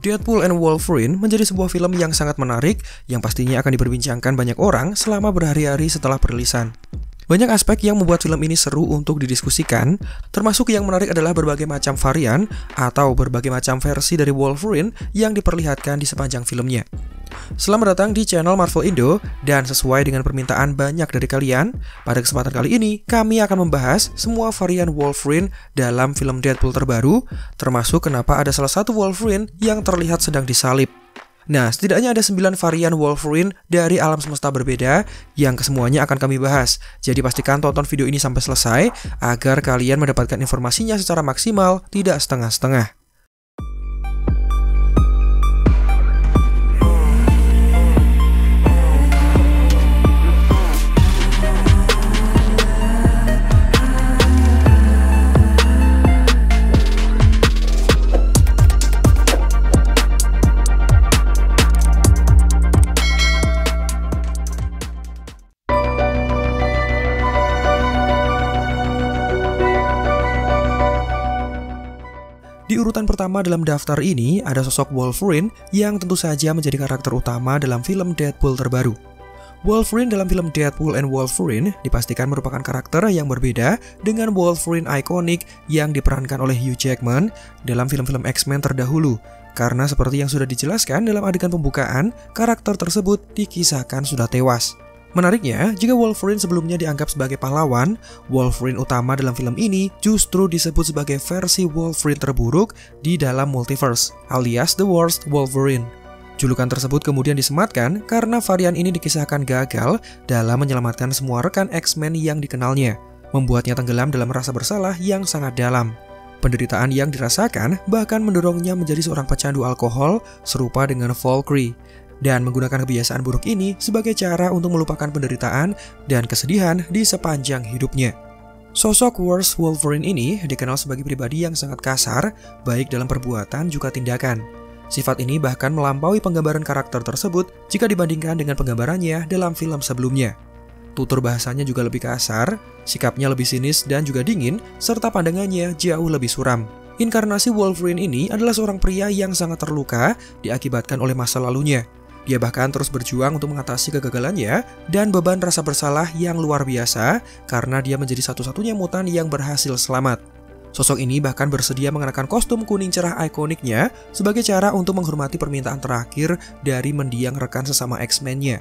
Deadpool and Wolverine menjadi sebuah film yang sangat menarik yang pastinya akan diperbincangkan banyak orang selama berhari-hari setelah perilisan. Banyak aspek yang membuat film ini seru untuk didiskusikan, termasuk yang menarik adalah berbagai macam varian atau berbagai macam versi dari Wolverine yang diperlihatkan di sepanjang filmnya. Selamat datang di channel Marvel Indo, dan sesuai dengan permintaan banyak dari kalian, pada kesempatan kali ini kami akan membahas semua varian Wolverine dalam film Deadpool terbaru, termasuk kenapa ada salah satu Wolverine yang terlihat sedang disalib. Nah, setidaknya ada 9 varian Wolverine dari alam semesta berbeda yang kesemuanya akan kami bahas. Jadi pastikan tonton video ini sampai selesai agar kalian mendapatkan informasinya secara maksimal, tidak setengah-setengah. Di urutan pertama dalam daftar ini ada sosok Wolverine yang tentu saja menjadi karakter utama dalam film Deadpool terbaru. Wolverine dalam film Deadpool and Wolverine dipastikan merupakan karakter yang berbeda dengan Wolverine ikonik yang diperankan oleh Hugh Jackman dalam film-film X-Men terdahulu. Karena seperti yang sudah dijelaskan dalam adegan pembukaan, karakter tersebut dikisahkan sudah tewas. Menariknya, jika Wolverine sebelumnya dianggap sebagai pahlawan, Wolverine utama dalam film ini justru disebut sebagai versi Wolverine terburuk di dalam multiverse, alias The Worst Wolverine. Julukan tersebut kemudian disematkan karena varian ini dikisahkan gagal dalam menyelamatkan semua rekan X-Men yang dikenalnya, membuatnya tenggelam dalam rasa bersalah yang sangat dalam. Penderitaan yang dirasakan bahkan mendorongnya menjadi seorang pecandu alkohol serupa dengan Valkyrie, dan menggunakan kebiasaan buruk ini sebagai cara untuk melupakan penderitaan dan kesedihan di sepanjang hidupnya. Sosok Worst Wolverine ini dikenal sebagai pribadi yang sangat kasar, baik dalam perbuatan juga tindakan. Sifat ini bahkan melampaui penggambaran karakter tersebut jika dibandingkan dengan penggambarannya dalam film sebelumnya. Tutur bahasanya juga lebih kasar, sikapnya lebih sinis dan juga dingin, serta pandangannya jauh lebih suram. Inkarnasi Wolverine ini adalah seorang pria yang sangat terluka diakibatkan oleh masa lalunya. Dia bahkan terus berjuang untuk mengatasi kegagalannya dan beban rasa bersalah yang luar biasa karena dia menjadi satu-satunya mutan yang berhasil selamat. Sosok ini bahkan bersedia mengenakan kostum kuning cerah ikoniknya sebagai cara untuk menghormati permintaan terakhir dari mendiang rekan sesama X-Men-nya.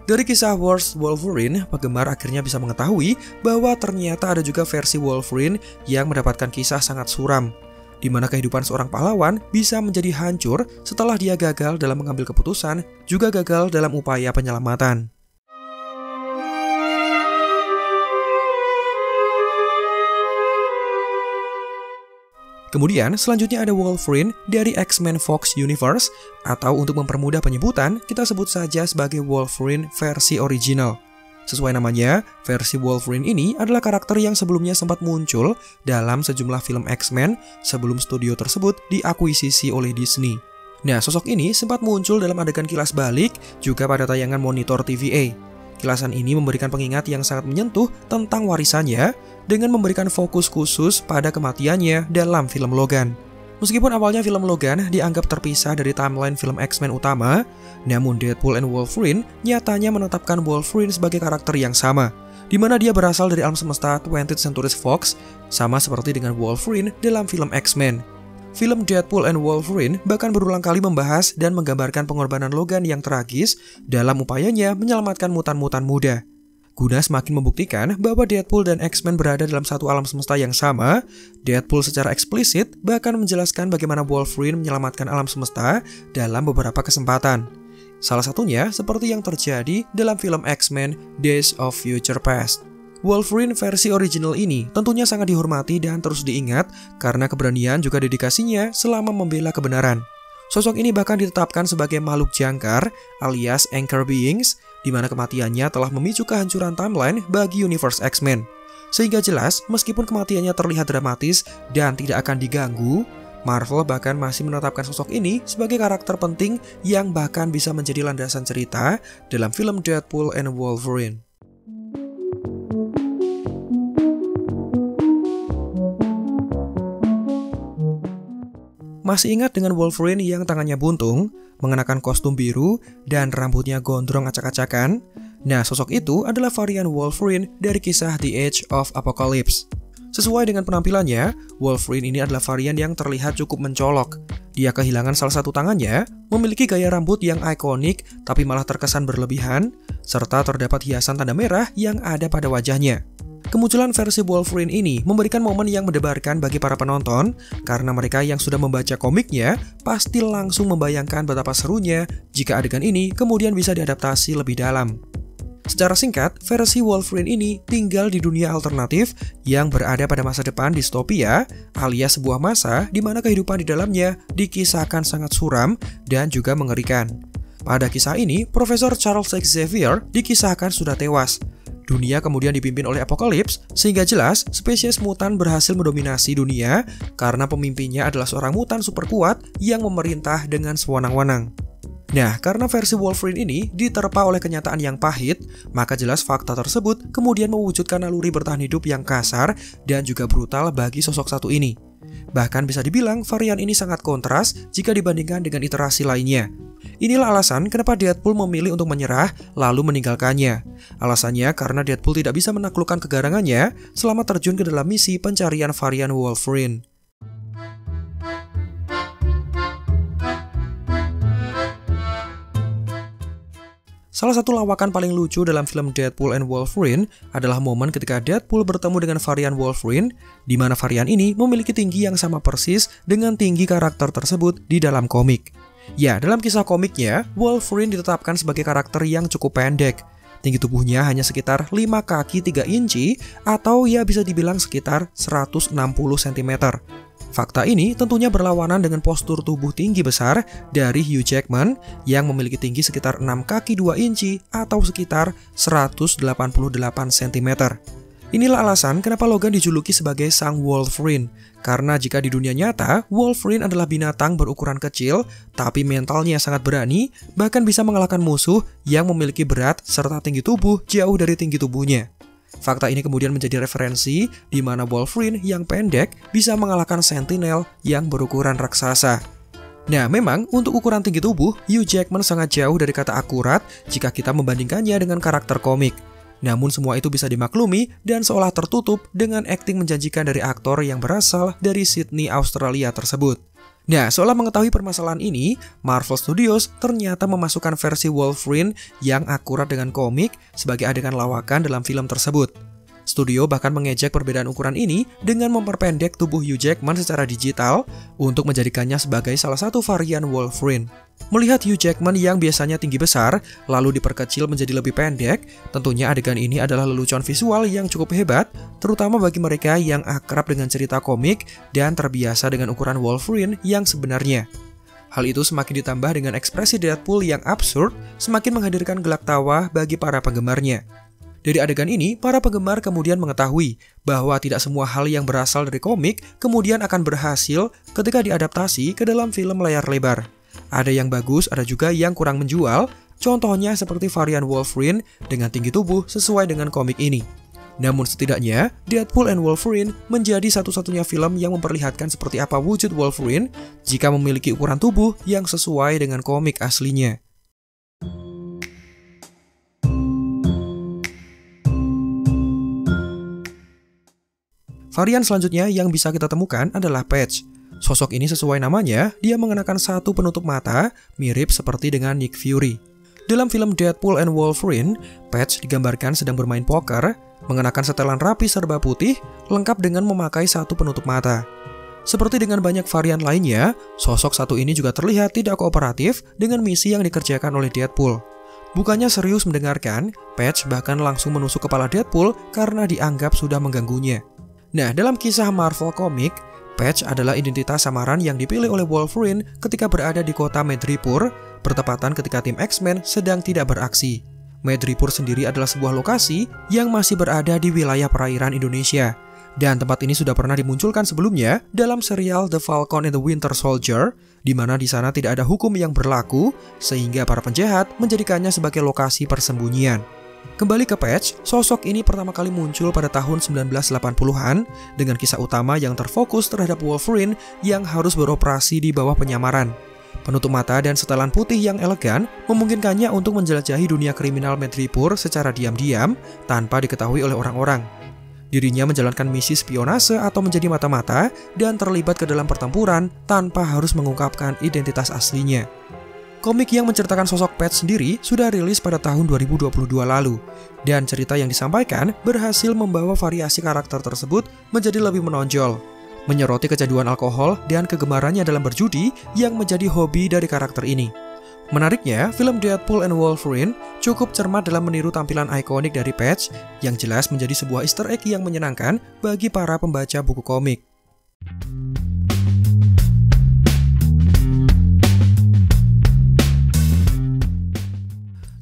Dari kisah Worst Wolverine, penggemar akhirnya bisa mengetahui bahwa ternyata ada juga versi Wolverine yang mendapatkan kisah sangat suram, di mana kehidupan seorang pahlawan bisa menjadi hancur setelah dia gagal dalam mengambil keputusan, juga gagal dalam upaya penyelamatan. Kemudian, selanjutnya ada Wolverine dari X-Men Fox Universe, atau untuk mempermudah penyebutan, kita sebut saja sebagai Wolverine versi original. Sesuai namanya, versi Wolverine ini adalah karakter yang sebelumnya sempat muncul dalam sejumlah film X-Men sebelum studio tersebut diakuisisi oleh Disney. Nah, sosok ini sempat muncul dalam adegan kilas balik juga pada tayangan monitor TVA. Kilasan ini memberikan pengingat yang sangat menyentuh tentang warisannya dengan memberikan fokus khusus pada kematiannya dalam film Logan. Meskipun awalnya film Logan dianggap terpisah dari timeline film X-Men utama, namun Deadpool and Wolverine nyatanya menetapkan Wolverine sebagai karakter yang sama, di mana dia berasal dari alam semesta 20th Century Fox, sama seperti dengan Wolverine dalam film X-Men. Film Deadpool and Wolverine bahkan berulang kali membahas dan menggambarkan pengorbanan Logan yang tragis dalam upayanya menyelamatkan mutan-mutan muda. Guna semakin membuktikan bahwa Deadpool dan X-Men berada dalam satu alam semesta yang sama, Deadpool secara eksplisit bahkan menjelaskan bagaimana Wolverine menyelamatkan alam semesta dalam beberapa kesempatan. Salah satunya seperti yang terjadi dalam film X-Men Days of Future Past. Wolverine versi original ini tentunya sangat dihormati dan terus diingat karena keberanian juga dedikasinya selama membela kebenaran. Sosok ini bahkan ditetapkan sebagai makhluk jangkar alias Anchor Beings, di mana kematiannya telah memicu kehancuran timeline bagi universe X-Men. Sehingga jelas, meskipun kematiannya terlihat dramatis dan tidak akan diganggu, Marvel bahkan masih menetapkan sosok ini sebagai karakter penting yang bahkan bisa menjadi landasan cerita dalam film Deadpool and Wolverine. Masih ingat dengan Wolverine yang tangannya buntung, mengenakan kostum biru, dan rambutnya gondrong acak-acakan? Nah, sosok itu adalah varian Wolverine dari kisah The Age of Apocalypse. Sesuai dengan penampilannya, Wolverine ini adalah varian yang terlihat cukup mencolok. Dia kehilangan salah satu tangannya, memiliki gaya rambut yang ikonik tapi malah terkesan berlebihan, serta terdapat hiasan tanda merah yang ada pada wajahnya. Kemunculan versi Wolverine ini memberikan momen yang mendebarkan bagi para penonton, karena mereka yang sudah membaca komiknya pasti langsung membayangkan betapa serunya jika adegan ini kemudian bisa diadaptasi lebih dalam. Secara singkat, versi Wolverine ini tinggal di dunia alternatif yang berada pada masa depan distopia, alias sebuah masa di mana kehidupan di dalamnya dikisahkan sangat suram dan juga mengerikan. Pada kisah ini, Profesor Charles Xavier dikisahkan sudah tewas. Dunia kemudian dipimpin oleh Apocalypse, sehingga jelas spesies mutan berhasil mendominasi dunia karena pemimpinnya adalah seorang mutan super kuat yang memerintah dengan sewenang-wenang. Nah, karena versi Wolverine ini diterpa oleh kenyataan yang pahit, maka jelas fakta tersebut kemudian mewujudkan naluri bertahan hidup yang kasar dan juga brutal bagi sosok satu ini. Bahkan bisa dibilang varian ini sangat kontras jika dibandingkan dengan iterasi lainnya. Inilah alasan kenapa Deadpool memilih untuk menyerah lalu meninggalkannya. Alasannya karena Deadpool tidak bisa menaklukkan kegarangannya selama terjun ke dalam misi pencarian varian Wolverine. Salah satu lawakan paling lucu dalam film Deadpool and Wolverine adalah momen ketika Deadpool bertemu dengan varian Wolverine, di mana varian ini memiliki tinggi yang sama persis dengan tinggi karakter tersebut di dalam komik. Ya, dalam kisah komiknya, Wolverine ditetapkan sebagai karakter yang cukup pendek. Tinggi tubuhnya hanya sekitar 5 kaki 3 inci atau ya bisa dibilang sekitar 160 cm. Fakta ini tentunya berlawanan dengan postur tubuh tinggi besar dari Hugh Jackman yang memiliki tinggi sekitar 6 kaki 2 inci atau sekitar 188 cm. Inilah alasan kenapa Logan dijuluki sebagai sang Wolverine. Karena jika di dunia nyata, Wolverine adalah binatang berukuran kecil, tapi mentalnya sangat berani, bahkan bisa mengalahkan musuh yang memiliki berat serta tinggi tubuh jauh dari tinggi tubuhnya. Fakta ini kemudian menjadi referensi di mana Wolverine yang pendek bisa mengalahkan Sentinel yang berukuran raksasa. Nah, memang untuk ukuran tinggi tubuh, Hugh Jackman sangat jauh dari kata akurat jika kita membandingkannya dengan karakter komik. Namun semua itu bisa dimaklumi dan seolah tertutup dengan akting menjanjikan dari aktor yang berasal dari Sydney, Australia tersebut. Nah, seolah mengetahui permasalahan ini, Marvel Studios ternyata memasukkan versi Wolverine yang akurat dengan komik sebagai adegan lawakan dalam film tersebut. Studio bahkan mengejek perbedaan ukuran ini dengan memperpendek tubuh Hugh Jackman secara digital untuk menjadikannya sebagai salah satu varian Wolverine. Melihat Hugh Jackman yang biasanya tinggi besar, lalu diperkecil menjadi lebih pendek, tentunya adegan ini adalah lelucon visual yang cukup hebat, terutama bagi mereka yang akrab dengan cerita komik dan terbiasa dengan ukuran Wolverine yang sebenarnya. Hal itu semakin ditambah dengan ekspresi Deadpool yang absurd, semakin menghadirkan gelak tawa bagi para penggemarnya. Dari adegan ini, para penggemar kemudian mengetahui bahwa tidak semua hal yang berasal dari komik kemudian akan berhasil ketika diadaptasi ke dalam film layar lebar. Ada yang bagus, ada juga yang kurang menjual, contohnya seperti varian Wolverine dengan tinggi tubuh sesuai dengan komik ini. Namun setidaknya, Deadpool and Wolverine menjadi satu-satunya film yang memperlihatkan seperti apa wujud Wolverine jika memiliki ukuran tubuh yang sesuai dengan komik aslinya. Varian selanjutnya yang bisa kita temukan adalah Patch. Sosok ini sesuai namanya, dia mengenakan satu penutup mata, mirip seperti dengan Nick Fury. Dalam film Deadpool and Wolverine, Patch digambarkan sedang bermain poker, mengenakan setelan rapi serba putih, lengkap dengan memakai satu penutup mata. Seperti dengan banyak varian lainnya, sosok satu ini juga terlihat tidak kooperatif dengan misi yang dikerjakan oleh Deadpool. Bukannya serius mendengarkan, Patch bahkan langsung menusuk kepala Deadpool karena dianggap sudah mengganggunya. Nah, dalam kisah Marvel komik, Patch adalah identitas samaran yang dipilih oleh Wolverine ketika berada di kota Madripoor, bertepatan ketika tim X-Men sedang tidak beraksi. Madripoor sendiri adalah sebuah lokasi yang masih berada di wilayah perairan Indonesia. Dan tempat ini sudah pernah dimunculkan sebelumnya dalam serial The Falcon and the Winter Soldier, di mana di sana tidak ada hukum yang berlaku, sehingga para penjahat menjadikannya sebagai lokasi persembunyian. Kembali ke Patch, sosok ini pertama kali muncul pada tahun 1980-an dengan kisah utama yang terfokus terhadap Wolverine yang harus beroperasi di bawah penyamaran. Penutup mata dan setelan putih yang elegan memungkinkannya untuk menjelajahi dunia kriminal Madripoor secara diam-diam tanpa diketahui oleh orang-orang. Dirinya menjalankan misi spionase atau menjadi mata-mata dan terlibat ke dalam pertempuran tanpa harus mengungkapkan identitas aslinya. Komik yang menceritakan sosok Patch sendiri sudah rilis pada tahun 2022 lalu, dan cerita yang disampaikan berhasil membawa variasi karakter tersebut menjadi lebih menonjol, menyoroti kecanduan alkohol dan kegemarannya dalam berjudi yang menjadi hobi dari karakter ini. Menariknya, film Deadpool and Wolverine cukup cermat dalam meniru tampilan ikonik dari Patch, yang jelas menjadi sebuah Easter egg yang menyenangkan bagi para pembaca buku komik.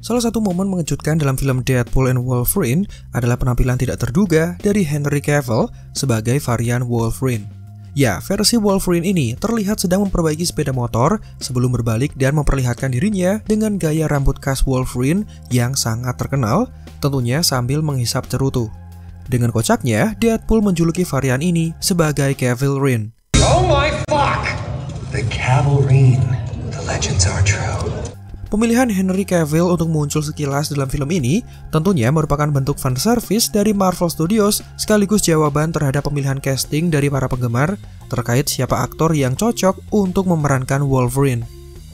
Salah satu momen mengejutkan dalam film Deadpool and Wolverine adalah penampilan tidak terduga dari Henry Cavill sebagai varian Wolverine. Ya, versi Wolverine ini terlihat sedang memperbaiki sepeda motor sebelum berbalik dan memperlihatkan dirinya dengan gaya rambut khas Wolverine yang sangat terkenal, tentunya sambil menghisap cerutu. Dengan kocaknya, Deadpool menjuluki varian ini sebagai Cavill-Rine. Oh my fuck! The Cavill-Rine. The legends are true. Pemilihan Henry Cavill untuk muncul sekilas dalam film ini tentunya merupakan bentuk fanservice dari Marvel Studios sekaligus jawaban terhadap pemilihan casting dari para penggemar terkait siapa aktor yang cocok untuk memerankan Wolverine.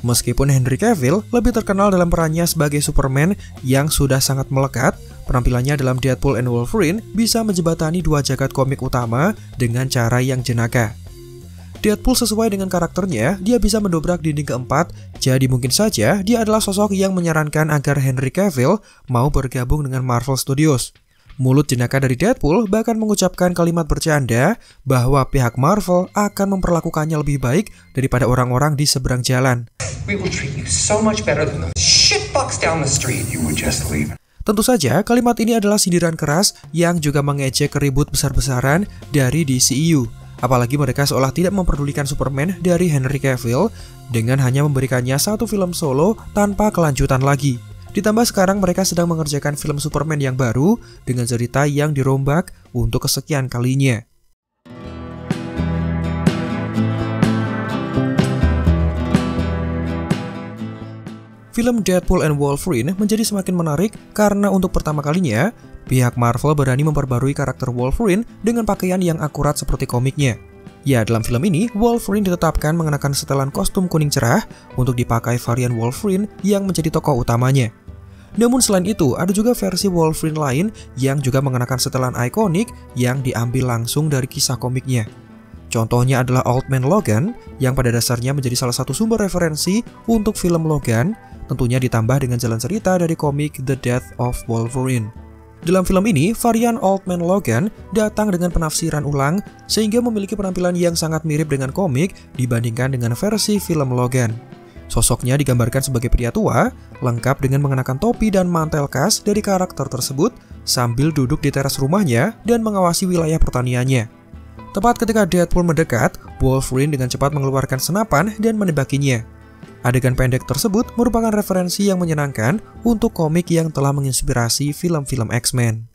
Meskipun Henry Cavill lebih terkenal dalam perannya sebagai Superman yang sudah sangat melekat, penampilannya dalam Deadpool and Wolverine bisa menjembatani dua jagat komik utama dengan cara yang jenaka. Deadpool sesuai dengan karakternya, dia bisa mendobrak dinding keempat, jadi mungkin saja dia adalah sosok yang menyarankan agar Henry Cavill mau bergabung dengan Marvel Studios. Mulut jenaka dari Deadpool bahkan mengucapkan kalimat bercanda bahwa pihak Marvel akan memperlakukannya lebih baik daripada orang-orang di seberang jalan. We will treat you so much better than those shitfucks down the street you would just leave. Tentu saja, kalimat ini adalah sindiran keras yang juga mengejek ribut besar-besaran dari DCEU. Apalagi mereka seolah tidak memperdulikan Superman dari Henry Cavill dengan hanya memberikannya satu film solo tanpa kelanjutan lagi. Ditambah sekarang mereka sedang mengerjakan film Superman yang baru dengan cerita yang dirombak untuk kesekian kalinya. Film Deadpool and Wolverine menjadi semakin menarik karena untuk pertama kalinya pihak Marvel berani memperbarui karakter Wolverine dengan pakaian yang akurat seperti komiknya. Ya, dalam film ini, Wolverine ditetapkan mengenakan setelan kostum kuning cerah untuk dipakai varian Wolverine yang menjadi tokoh utamanya. Namun selain itu, ada juga versi Wolverine lain yang juga mengenakan setelan ikonik yang diambil langsung dari kisah komiknya. Contohnya adalah Old Man Logan, yang pada dasarnya menjadi salah satu sumber referensi untuk film Logan, tentunya ditambah dengan jalan cerita dari komik The Death of Wolverine. Dalam film ini, varian Old Man Logan datang dengan penafsiran ulang sehingga memiliki penampilan yang sangat mirip dengan komik dibandingkan dengan versi film Logan. Sosoknya digambarkan sebagai pria tua, lengkap dengan mengenakan topi dan mantel khas dari karakter tersebut sambil duduk di teras rumahnya dan mengawasi wilayah pertaniannya. Tepat ketika Deadpool mendekat, Wolverine dengan cepat mengeluarkan senapan dan menembakinya. Adegan pendek tersebut merupakan referensi yang menyenangkan untuk komik yang telah menginspirasi film-film X-Men.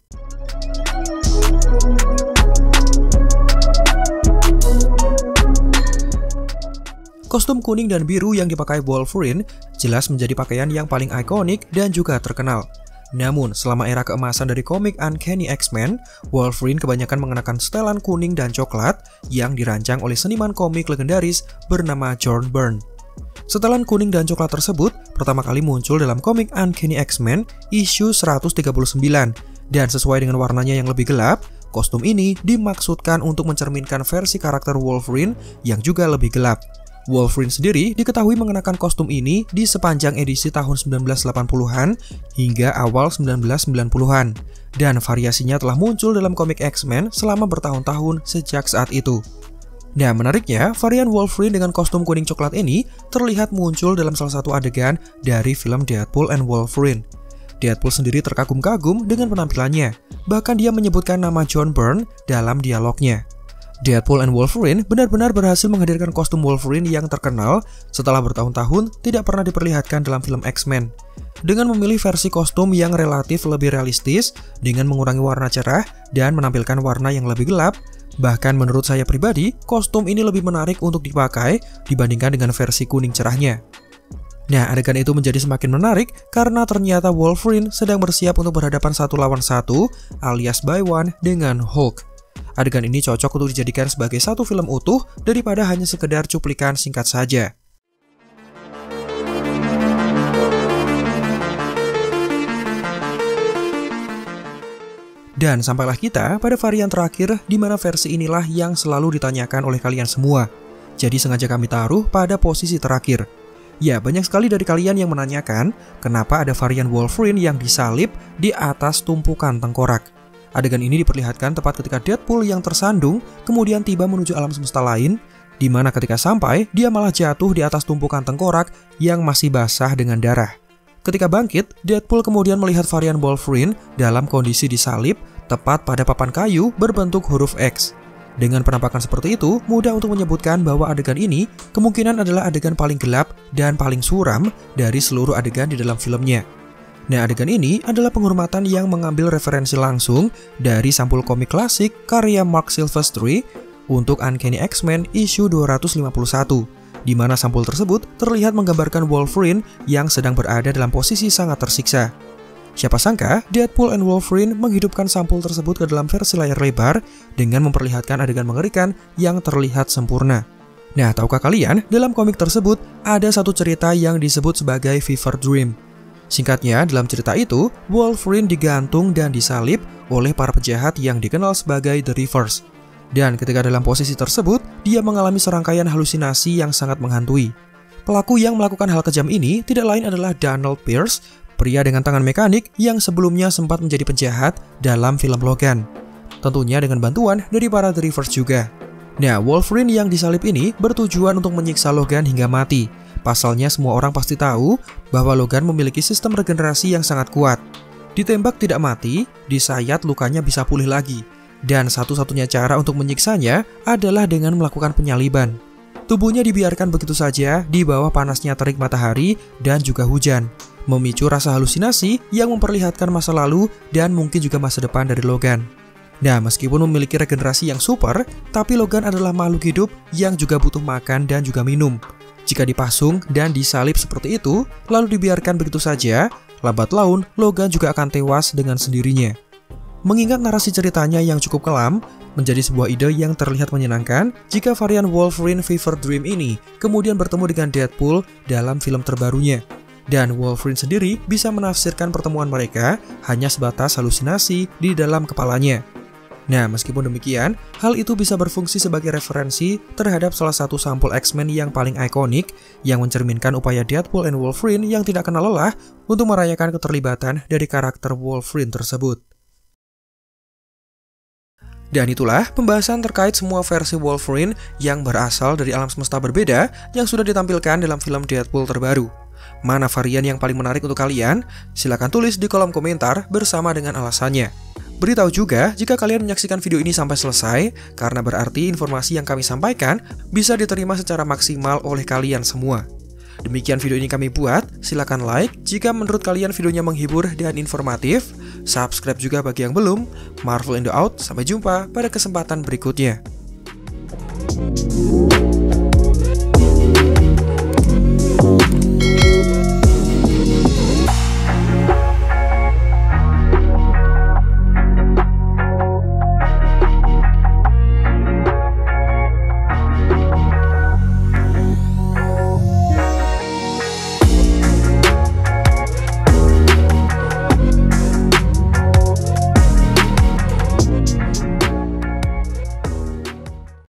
Kostum kuning dan biru yang dipakai Wolverine jelas menjadi pakaian yang paling ikonik dan juga terkenal. Namun, selama era keemasan dari komik Uncanny X-Men, Wolverine kebanyakan mengenakan setelan kuning dan coklat yang dirancang oleh seniman komik legendaris bernama John Byrne. Setelan kuning dan coklat tersebut pertama kali muncul dalam komik Uncanny X-Men issue 139, dan sesuai dengan warnanya yang lebih gelap, kostum ini dimaksudkan untuk mencerminkan versi karakter Wolverine yang juga lebih gelap. Wolverine sendiri diketahui mengenakan kostum ini di sepanjang edisi tahun 1980-an hingga awal 1990-an, dan variasinya telah muncul dalam komik X-Men selama bertahun-tahun sejak saat itu. Nah, menariknya, varian Wolverine dengan kostum kuning coklat ini terlihat muncul dalam salah satu adegan dari film Deadpool and Wolverine. Deadpool sendiri terkagum-kagum dengan penampilannya, bahkan dia menyebutkan nama John Byrne dalam dialognya. Deadpool and Wolverine benar-benar berhasil menghadirkan kostum Wolverine yang terkenal setelah bertahun-tahun tidak pernah diperlihatkan dalam film X-Men. dengan memilih versi kostum yang relatif lebih realistis dengan mengurangi warna cerah dan menampilkan warna yang lebih gelap. Bahkan menurut saya pribadi, kostum ini lebih menarik untuk dipakai dibandingkan dengan versi kuning cerahnya. Nah, adegan itu menjadi semakin menarik karena ternyata Wolverine sedang bersiap untuk berhadapan 1 lawan 1 alias by one dengan Hulk. Adegan ini cocok untuk dijadikan sebagai satu film utuh daripada hanya sekedar cuplikan singkat saja. Dan sampailah kita pada varian terakhir di mana versi inilah yang selalu ditanyakan oleh kalian semua. Jadi sengaja kami taruh pada posisi terakhir. Ya, banyak sekali dari kalian yang menanyakan kenapa ada varian Wolverine yang disalib di atas tumpukan tengkorak. Adegan ini diperlihatkan tepat ketika Deadpool yang tersandung kemudian tiba menuju alam semesta lain, di mana ketika sampai dia malah jatuh di atas tumpukan tengkorak yang masih basah dengan darah. Ketika bangkit, Deadpool kemudian melihat varian Wolverine dalam kondisi disalib tepat pada papan kayu berbentuk huruf X. Dengan penampakan seperti itu, mudah untuk menyebutkan bahwa adegan ini kemungkinan adalah adegan paling gelap dan paling suram dari seluruh adegan di dalam filmnya. Nah, adegan ini adalah penghormatan yang mengambil referensi langsung dari sampul komik klasik karya Mark Silvestri untuk Uncanny X-Men issue 251. Di mana sampul tersebut terlihat menggambarkan Wolverine yang sedang berada dalam posisi sangat tersiksa. Siapa sangka, Deadpool and Wolverine menghidupkan sampul tersebut ke dalam versi layar lebar dengan memperlihatkan adegan mengerikan yang terlihat sempurna. Nah, tahukah kalian, dalam komik tersebut ada satu cerita yang disebut sebagai Fever Dream. Singkatnya, dalam cerita itu, Wolverine digantung dan disalib oleh para penjahat yang dikenal sebagai The Reavers. Dan ketika dalam posisi tersebut, dia mengalami serangkaian halusinasi yang sangat menghantui. Pelaku yang melakukan hal kejam ini tidak lain adalah Donald Pierce, pria dengan tangan mekanik yang sebelumnya sempat menjadi penjahat dalam film Logan. Tentunya dengan bantuan dari para The Reavers juga. Nah, Wolverine yang disalib ini bertujuan untuk menyiksa Logan hingga mati. Pasalnya semua orang pasti tahu bahwa Logan memiliki sistem regenerasi yang sangat kuat. Ditembak tidak mati, disayat lukanya bisa pulih lagi. Dan satu-satunya cara untuk menyiksanya adalah dengan melakukan penyaliban. Tubuhnya dibiarkan begitu saja di bawah panasnya terik matahari dan juga hujan, memicu rasa halusinasi yang memperlihatkan masa lalu dan mungkin juga masa depan dari Logan. Nah, meskipun memiliki regenerasi yang super, tapi Logan adalah makhluk hidup yang juga butuh makan dan juga minum. Jika dipasung dan disalib seperti itu, lalu dibiarkan begitu saja, lambat laun Logan juga akan tewas dengan sendirinya. Mengingat narasi ceritanya yang cukup kelam, menjadi sebuah ide yang terlihat menyenangkan jika varian Wolverine Fever Dream ini kemudian bertemu dengan Deadpool dalam film terbarunya. Dan Wolverine sendiri bisa menafsirkan pertemuan mereka hanya sebatas halusinasi di dalam kepalanya. Nah, meskipun demikian, hal itu bisa berfungsi sebagai referensi terhadap salah satu sampul X-Men yang paling ikonik yang mencerminkan upaya Deadpool and Wolverine yang tidak kenal lelah untuk merayakan keterlibatan dari karakter Wolverine tersebut. Dan itulah pembahasan terkait semua versi Wolverine yang berasal dari alam semesta berbeda yang sudah ditampilkan dalam film Deadpool terbaru. Mana varian yang paling menarik untuk kalian? Silahkan tulis di kolom komentar bersama dengan alasannya. Beritahu juga jika kalian menyaksikan video ini sampai selesai, karena berarti informasi yang kami sampaikan bisa diterima secara maksimal oleh kalian semua. Demikian video ini kami buat, silakan like jika menurut kalian videonya menghibur dan informatif, subscribe juga bagi yang belum. Marvel Indo out, sampai jumpa pada kesempatan berikutnya.